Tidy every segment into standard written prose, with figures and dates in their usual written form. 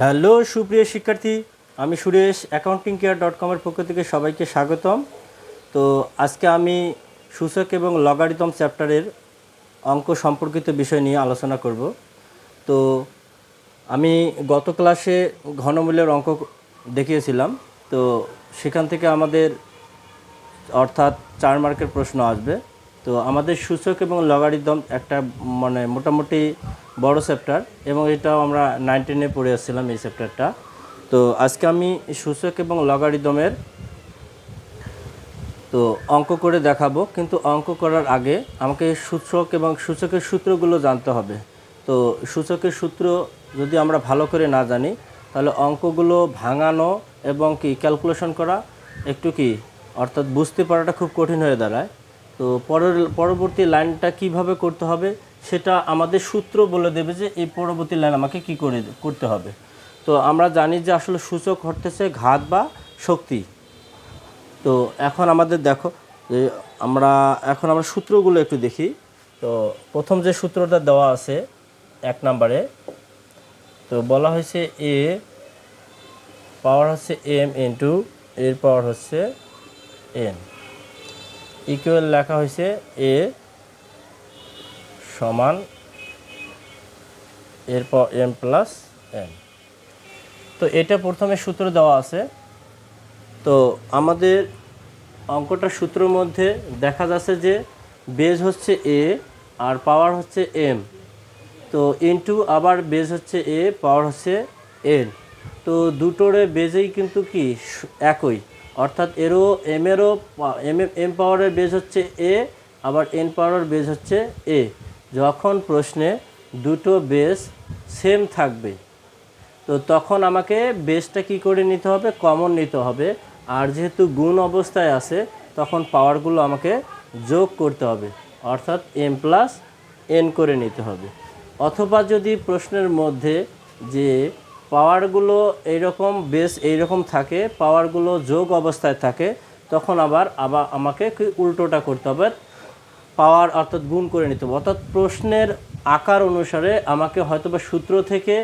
Hello সুপ্রিয় শিক্ষার্থী, আমি সুরেশ accountingcare.com এর পক্ষ থেকে সবাইকে স্বাগতম। তো আজকে আমি সূচক এবং লগারিদম চ্যাপ্টারের অঙ্ক সম্পর্কিত বিষয় নিয়ে আলোচনা করব। তো আমি গত ক্লাসে ঘনমূলের অঙ্ক দেখিয়েছিলাম। তো সেখান থেকে আমাদের অর্থাৎ 4 মার্কের প্রশ্ন আসবে। তো আমাদের সূচক এবং লগারিদম একটা মোটামুটি বড় চ্যাপ্টার, এবং এটাও আমরা 9-10-এ পড়ে আসছিলাম এই চ্যাপ্টারটা। তো আজকে আমি সূচক এবং লগারিদমের তো অঙ্ক করে দেখাবো, কিন্তু অঙ্ক করার আগে আমাকে সূচক এবং সূচকের সূত্রগুলো জানতে হবে। তো সূচকের সূত্র যদি আমরা ভালো করে না জানি, তাহলে অঙ্কগুলো ভাঙানো এবং ক্যালকুলেশন করা একটু অর্থাৎ বুঝতে পারাটা খুব কঠিন হয়ে দাঁড়ায়। তো পরবর্তী লাইনটা কিভাবে করতে হবে সেটা আমাদের সূত্র বলে দেবে যে এই পরবর্তী লাইন আমাকে কি করতে হবে। তো আমরা জানি যে আসলে সূচক হচ্ছে ঘাত বা শক্তি। তো এখন আমাদের দেখো যে আমরা সূত্রগুলো একটু দেখি। তো প্রথম যে সূত্রটা দেওয়া আছে 1 নম্বরে, তো বলা হয়েছে এ পাওয়ার হচ্ছে এম ইন্টু এর পাওয়ার হচ্ছে এন ইকুয়াল লেখা হয়েছে এ সমান এর পাওয়ার এম প্লাস এন। তো এটা প্রথমে সূত্র দেওয়া আছে। তো আমাদের অঙ্কটার সূত্রের মধ্যে দেখা যাচ্ছে যে বেজ হচ্ছে এ আর পাওয়ার হচ্ছে এম, তো ইনটু আবার বেজ হচ্ছে এ পাওয়ার হচ্ছে এন। তো দুটোরে বেজেই কিন্তু একই, অর্থাৎ এম পাওয়ারের বেজ হচ্ছে এ, আবার এন পাওয়ারের বেজ হচ্ছে এ। যখন প্রশ্নে দুটো বেজ সেম থাকবে, তো তখন আমাকে বেসটা কি করে নিতে হবে, কমন নিতে হবে। আর যেহেতু গুণ অবস্থায় আছে, তখন পাওয়ারগুলো আমাকে যোগ করতে হবে, অর্থাৎ এম প্লাস এন করে নিতে হবে। অথবা যদি প্রশ্নের মধ্যে যে পাওয়ারগুলো এইরকম বেস এইরকম থাকে, পাওয়ারগুলো যোগ অবস্থায় থাকে, তখন আবার আমাকে উল্টোটা করতে হবে, পাওয়ার অর্থাৎ গুণ করে নিতে হবে। অর্থাৎ প্রশ্নের আকার অনুসারে আমাকে হয়তোবা সূত্র থেকে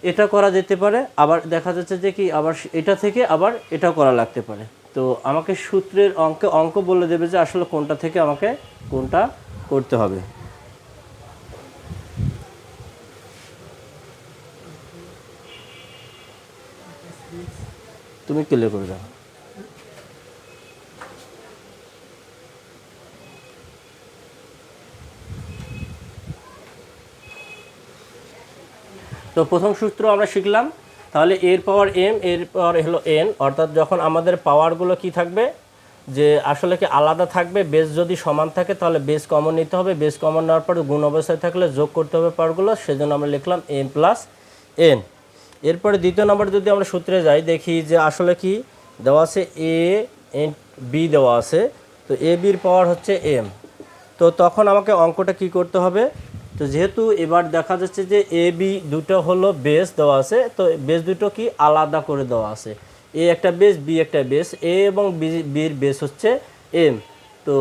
এটা করা যেতে পারে, আবার দেখা যাচ্ছে যে আবার এটা থেকে আবার এটা করা লাগতে পারে। তো আমাকে সূত্রের অঙ্ক বলে দেবে যে আসলে কোনটা থেকে আমাকে কোনটা করতে হবে। তুমি ক্লিয়ার করে দাও। তো প্রথম সূত্র আমরা শিখলাম, তাহলে এর পাওয়ার এম এর পাওয়ার হলো এন, অর্থাৎ যখন আমাদের পাওয়ারগুলো কি থাকবে, যে আসলে কি আলাদা থাকবে, বেস যদি সমান থাকে তাহলে বেস কমন নিতে হবে, বেস কমন নেওয়ার পরে গুণ অবস্থায় থাকলে যোগ করতে হবে পাওয়ারগুলো, সেজন্য আমরা লিখলাম এম প্লাস এন। এরপরে দ্বিতীয় নম্বর যদি আমরা সূত্রে যাই, দেখি যে আসলে কি দেওয়া আছে, এ এন বি দেওয়া আছে। তো এ বির পাওয়ার হচ্ছে এম। তো তখন আমাকে অঙ্কটা কি করতে হবে, তো যেহেতু এবার দেখা যাচ্ছে যে এ বি দুটো হলো বেস দেওয়া আছে, তো বেস দুটো কি আলাদা করে দেওয়া আছে, এ একটা বেস বি একটা বেস, এ এবং বির বেস হচ্ছে এম। তো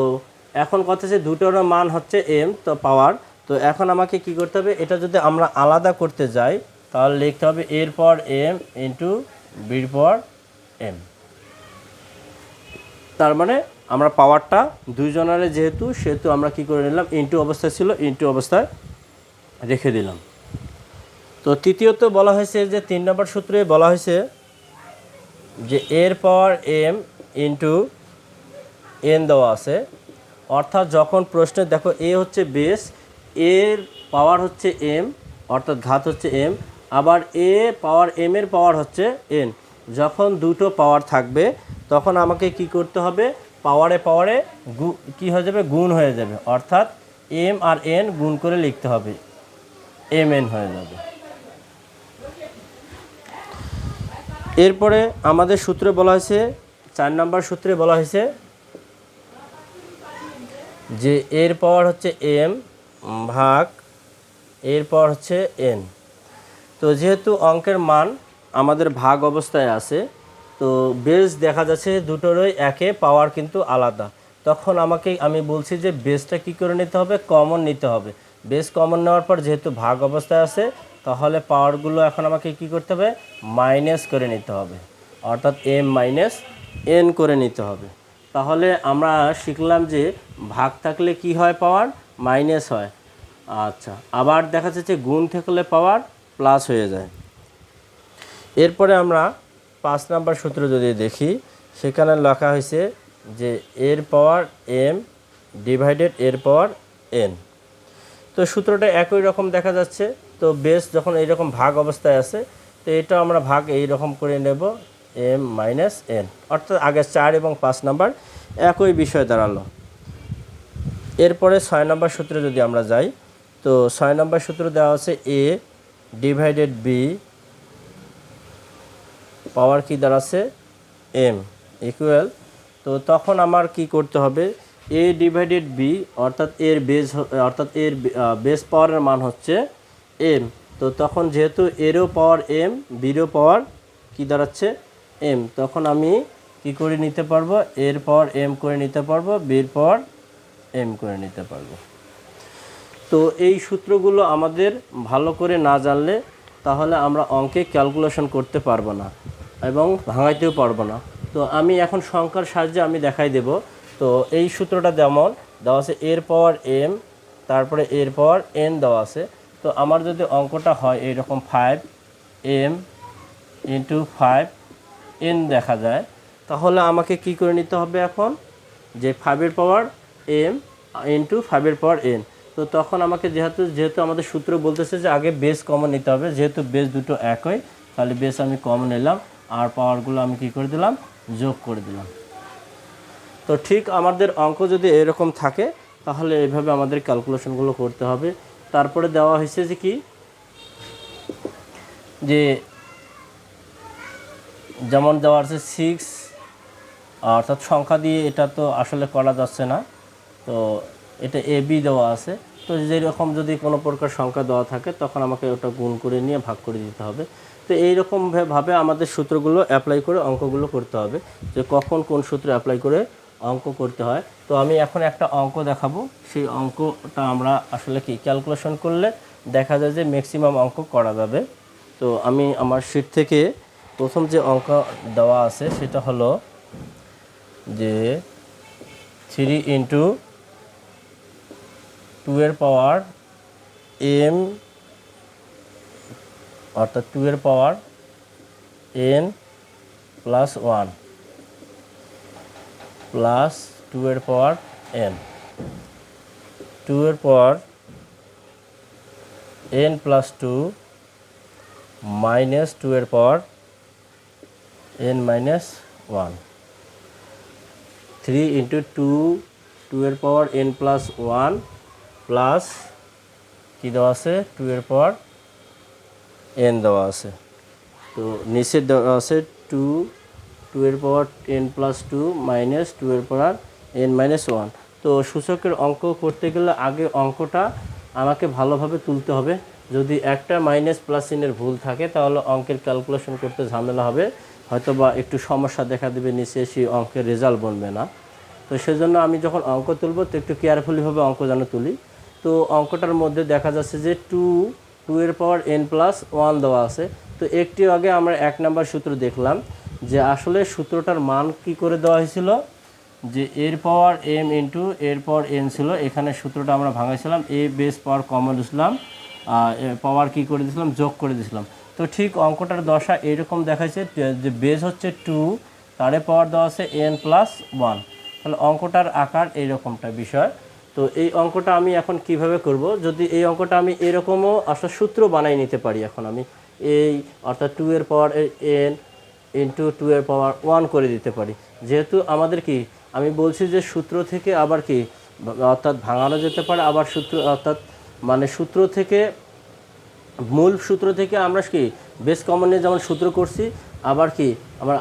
এখন কথা হচ্ছে দুটোর মান হচ্ছে এম, তো পাওয়ার। তো এখন আমাকে কি করতে হবে, এটা যদি আমরা আলাদা করতে যাই তাহলে লিখতে হবে এর পাওয়ার এম ইন্টু বির পাওয়ার এম। তার মানে আমরা পাওয়ারটা দুইজনের সেহেতু আমরা কি করে নিলাম, ইনটু অবস্থায় ছিল, ইনটু অবস্থায় রেখে দিলাম। তো তৃতীয়ত বলা হয়েছে যে 3 নম্বর সূত্রে বলা হয়েছে যে এর পাওয়ার এম ইনটু এন দেওয়া আছে। অর্থাৎ যখন প্রশ্নে দেখো এ হচ্ছে বেস, এর পাওয়ার হচ্ছে এম, অর্থাৎ ঘাত হচ্ছে এম, আবার এ পাওয়ার এম এর পাওয়ার হচ্ছে এন। যখন দুটো পাওয়ার থাকবে তখন আমাকে কি করতে হবে, পাওয়ারে কি হয়ে যাবে, গুণ হয়ে যাবে, অর্থাৎ এম আর এন গুণ করে লিখতে হবে, এম এন হয়ে যাবে। এরপরে আমাদের সূত্রে বলা হয়েছে, 4 নম্বর সূত্রে বলা হয়েছে যে এর পাওয়ার হচ্ছে এম ভাগ এর পাওয়ার হচ্ছে এন। তো যেহেতু অঙ্কের মান আমাদের ভাগ অবস্থায় আছে, তো বেস দেখা যাচ্ছে দুটোরই একে, পাওয়ার কিন্তু আলাদা, তখন আমি বলছি যে বেসটা কি করে নিতে হবে, কমন নিতে হবে। বেস কমন নেওয়ার পর যেহেতু ভাগ অবস্থায় আছে, তাহলে পাওয়ারগুলো এখন আমাকে কি করতে হবে, মাইনাস করে নিতে হবে, অর্থাৎ m মাইনাস n করে নিতে হবে। তাহলে আমরা শিখলাম যে ভাগ থাকলে কি হয়, পাওয়ার মাইনাস হয়। আচ্ছা, আবার দেখা যাচ্ছে গুণ থাকলে পাওয়ার প্লাস হয়ে যায়। এরপরে আমরা 5 নম্বর সূত্র যদি দেখি, সেখানে লেখা হয়েছে যে এর পাওয়ার m ডিভাইডেড এর পাওয়ার n। তো সূত্রটা একই রকম দেখা যাচ্ছে। তো বেস যখন এইরকম ভাগ অবস্থায় আছে, তো এটা আমরা ভাগ এই রকম করে নেব m মাইনাস n, অর্থাৎ আগে 4 এবং 5 নাম্বার একই বিষয় দাঁড়ালো। এরপরে 6 নম্বর সূত্রে যদি আমরা যাই, তো 6 নম্বর সূত্র দেওয়া আছে a ডিভাইডেড b পাওয়ার কি দাঁড়াচ্ছে m ইকুয়াল। তো তখন আমার কি করতে হবে, a ডিভাইডেড b অর্থাৎ এর বেস পাওয়ারের মান হচ্ছে m। তো তখন যেহেতু এরও পাওয়ার m, বিরও পাওয়ার কি দাঁড়াচ্ছে m, তখন আমি কি করে নিতে পারবো, এর পাওয়ার m করে নিতে পারবো, বির পাওয়ার m করে নিতে পারবো। তো এই সূত্রগুলো আমাদের ভালো করে না জানলে তাহলে আমরা অঙ্কে ক্যালকুলেশন করতে পারবো না এবং ভাঙাইতেও পারবো না। তো আমি এখন সংখ্যার সাহায্যে আমি দেখাই দেব। তো এই সূত্রটা যেমন দেওয়া আছে এর পাওয়ার m, তারপরে এর পাওয়ার n দেওয়া আছে। তো আমার যদি অঙ্কটা হয় এইরকম 5m ইন্টু 5n দেখা যায়, তাহলে আমাকে কি করে নিতে হবে এখন, যে 5-এর পাওয়ার m ইন্টু 5-এর পাওয়ার n। তো তখন আমাকে যেহেতু আমাদের সূত্র বলতেছে যে আগে বেস কমন নিতে হবে, যেহেতু বেস দুটো একই, তাহলে বেস আমি কমন নিলাম আর পাওয়ারগুলো আমি কি করে দিলাম, যোগ করে দিলাম। তো ঠিক আমাদের অঙ্ক যদি এরকম থাকে তাহলে এইভাবে আমাদের ক্যালকুলেশনগুলো করতে হবে। তারপরে দেওয়া হয়েছে যে কি, যে যেমন দেওয়া আছে 6, অর্থাৎ সংখ্যা দিয়ে এটা তো আসলে করা যাচ্ছে না, তো এটা এ বি দেওয়া আছে। তো যেরকম যদি কোনো প্রকার সংখ্যা দেওয়া থাকে তখন আমাকে ওটা গুণ করে নিয়ে ভাগ করে দিতে হবে। তো এইরকমভাবে আমাদের সূত্রগুলো অ্যাপ্লাই করে অঙ্কগুলো করতে হবে, যে কখন কোন সূত্র অ্যাপ্লাই করে অঙ্ক করতে হয়। তো আমি এখন একটা অঙ্ক দেখাবো, সেই অঙ্কটা আমরা আসলে কি ক্যালকুলেশন করলে দেখা যায় যে ম্যাক্সিমাম অঙ্ক করা যাবে। তো আমি আমার শিট থেকে প্রথম যে অঙ্ক দেওয়া আছে সেটা হলো যে 3 ইন্টু 2-এর পাওয়ার m, অর্থাৎ 2-এর পাওয়ার n প্লাস 1 প্লাস 2-এর পাওয়ার n, 2-এর পাওয়ার n প্লাস 2 মাইনাস 2-এর পাওয়ার n মাইনাস 1, 3 ইন্টু 2-এর পাওয়ার n প্লাস 1 প্লাস কী দেওয়া আছে 2-এর পাওয়ার n দেওয়া আছে। তো নিচে দেওয়া আছে 2-এর পাওয়ার n প্লাস 2 মাইনাস 2-এর পাওয়ার n মাইনাস 1। তো সূচকের অঙ্ক করতে গেলে আগে অঙ্কটা আমাকে ভালোভাবে তুলতে হবে। যদি একটা মাইনাস প্লাস চিহ্নের ভুল থাকে তাহলে অঙ্কের ক্যালকুলেশন করতে ঝামেলা হবে, হয়তো বা একটু সমস্যা দেখা দেবে, নিচে সেই অঙ্কের রেজাল্ট বনবে না। তো সেজন্য আমি যখন অঙ্ক তুলব তো একটু কেয়ারফুলিভাবে অঙ্ক যেন তুলি। তো অঙ্কটার মধ্যে দেখা যাচ্ছে যে 2-এর পাওয়ার n প্লাস 1 দেওয়া আছে। তো একটু আগে আমরা 1 নাম্বার সূত্র দেখলাম যে আসলে সূত্রটার মান কি করে দেওয়া হয়েছিল, যে এর পাওয়ার m ইন্টু এর পাওয়ার n ছিল। এখানে সূত্রটা আমরা ভাঙাইছিলাম, এ বেস পাওয়ার কমন দিয়েছিলাম, পাওয়ার কি করে দিয়েছিলাম, যোগ করে দিয়েছিলাম। তো ঠিক অঙ্কটার দশা এইরকম দেখাচ্ছে যে বেস হচ্ছে 2, তারে পাওয়ার দেওয়া আছে n প্লাস 1, তাহলে অঙ্কটার আকার এইরকমটা বিষয়। তো এই অঙ্কটা আমি এখন কিভাবে করব, যদি এই অঙ্কটা আমি এরকমও আসলে সূত্র বানাই নিতে পারি, এখন আমি এই অর্থাৎ 2-এর পাওয়ার n ইন্টু 2-এর পাওয়ার 1 করে দিতে পারি। যেহেতু আমাদের কি আমি বলছি যে সূত্র থেকে আবার কি অর্থাৎ ভাঙানো যেতে পারে, আবার সূত্র অর্থাৎ মানে সূত্র থেকে মূল সূত্র থেকে আমরা কি বেস কমন নিয়ে যেমন সূত্র করছি, আবার কি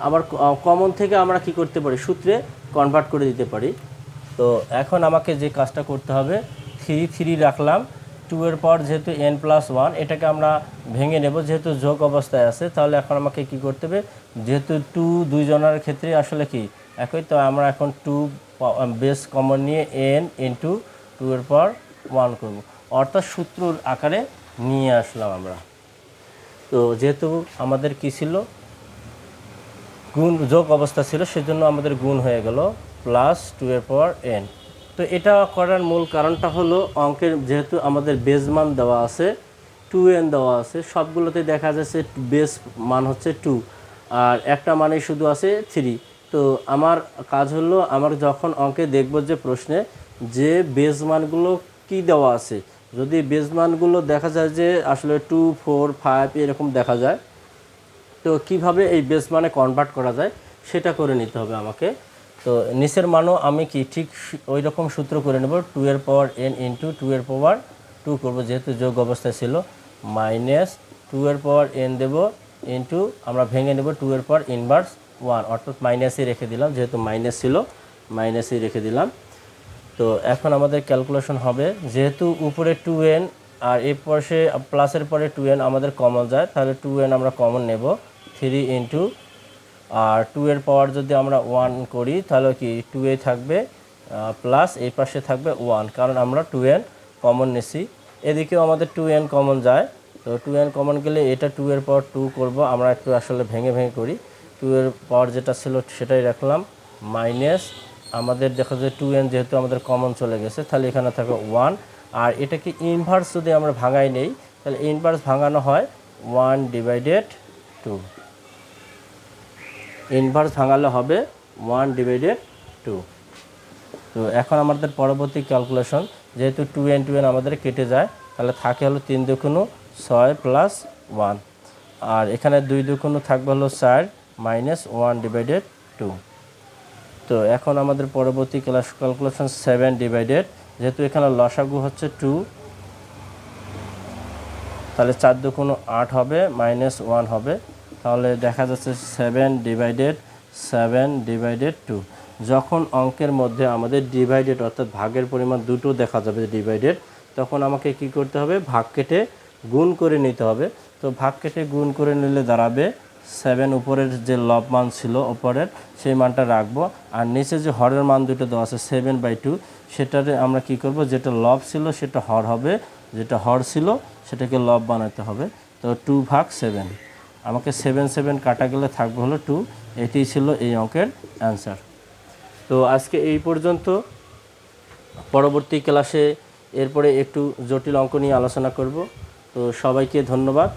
আবার কমন থেকে আমরা কি করতে পারি, সূত্রে কনভার্ট করে দিতে পারি। তো এখন আমাকে যে কাজটা করতে হবে, 3 রাখলাম, 2-এর পাওয়ার যেহেতু n প্লাস 1, এটাকে আমরা ভেঙে নেব, যেহেতু যোগ অবস্থায় আছে। তাহলে এখন আমাকে কি করতে হবে, যেহেতু 2 দুইজনের ক্ষেত্রে আসলে কি একই, তো আমরা এখন 2 বেস কমন নিয়ে n ইন্টু 2-এর পাওয়ার 1 করব, অর্থাৎ সূত্রর আকারে নিয়ে আসলাম আমরা। তো যেহেতু আমাদের কি ছিল, গুণ যোগ অবস্থা ছিল, সেজন্য আমাদের গুণ হয়ে গেল প্লাস 2n। তো এটা করার মূল কারণটা হলো অঙ্কের যেহেতু আমাদের বেজ মান দেওয়া আছে 2n দেওয়া আছে, সবগুলোতে দেখা যাচ্ছে বেস মান হচ্ছে 2 আর একটা মানে শুধু আছে 3। তো আমার কাজ হলো, আমার যখন অঙ্কে দেখব যে প্রশ্নে যে বেজ মানগুলো কি দেওয়া আছে, যদি বেজ মানগুলো দেখা যায় যে আসলে 2, 4, 5 এরকম দেখা যায়, তো কিভাবে এই বেস মানে কনভার্ট করা যায় সেটা করে নিতে হবে আমাকে। তো নিচের মানও আমি কি ঠিক ওই রকম সূত্র করে নেব, 2n ইন্টু 2 করব, যেহেতু যোগ অবস্থায় ছিল, মাইনাস 2n দেব ইন্টু আমরা ভেঙে নেব 2 ইনভার্স 1, অর্থাৎ মাইনাসই রেখে দিলাম, যেহেতু মাইনাস ছিল মাইনাসই রেখে দিলাম। তো এখন আমাদের ক্যালকুলেশন হবে, যেহেতু উপরে 2n আর এই পাশে প্লাসের পরে 2n আমাদের কমন যায়, তাহলে 2n আমরা কমন নেব, 3 ইন্টু আর 2 এর পাওয়ার যদি আমরা 1 করি তাহলে কি 2a থাকবে প্লাস এই পাশে থাকবে 1, কারণ আমরা 2n কমন নিছি। এদিকেও আমাদের 2n কমন যায়, তো 2n কমন গেলে এটা 2 এর পাওয়ার 2 করব, আমরা একটু আসলে ভেঙে ভেঙে করি। 2 এর পাওয়ার যেটা ছিল সেটাই রাখলাম, মাইনাস আমাদের দেখা যায় 2n যেহেতু আমাদের কমন চলে গেছে, তাহলে এখানে থাকবে 1। আর এটাকে ইনভার্স যদি আমরা ভাঙাই নেই, তাহলে ইনভার্স ভাঙানো হয় 1/2, ইনভার্স ভাঙালে হবে 1/2। তো এখন আমাদের পরবর্তী ক্যালকুলেশন, যেহেতু 2n আমাদের কেটে যায়, তাহলে থাকে হলো 3 দুগুণ 6 প্লাস 1, আর এখানে 2 দুগুণ থাকবে হলো 4 মাইনাস 1/2। তো এখন আমাদের পরবর্তী ক্যালকুলেশন 7/, যেহেতু এখানে লসাগু হচ্ছে 2, তাহলে 4 দুগুণ 8 হবে মাইনাস 1 হবে, তাহলে দেখা যাচ্ছে 7/2। যখন অঙ্কের মধ্যে আমাদের ডিভাইডেড অর্থাৎ ভাগের পরিমাণ দুটো দেখা যাবে ডিভাইডেড, তখন আমাকে কি করতে হবে, ভাগ কেটে গুণ করে নিতে হবে। তো ভাগ কেটে গুণ করে নিলে দাঁড়াবে 7, উপরের যে লব মান ছিল উপরের সেই মানটা রাখবো, আর নিচে যে হরের মান দুটো দেওয়া আছে 7/2, সেটারে আমরা কি করব, যেটা লব ছিল সেটা হর হবে, যেটা হর ছিল সেটাকে লব বানাতে হবে। তো 2/7, আমাকে 7 কাটা গেলে থাকবে হলো 2। এটিই ছিল এই অঙ্কের অ্যান্সার। তো আজকে এই পর্যন্ত, পরবর্তী ক্লাসে এরপরে একটু জটিল অঙ্ক নিয়ে আলোচনা করব। তো সবাইকে ধন্যবাদ।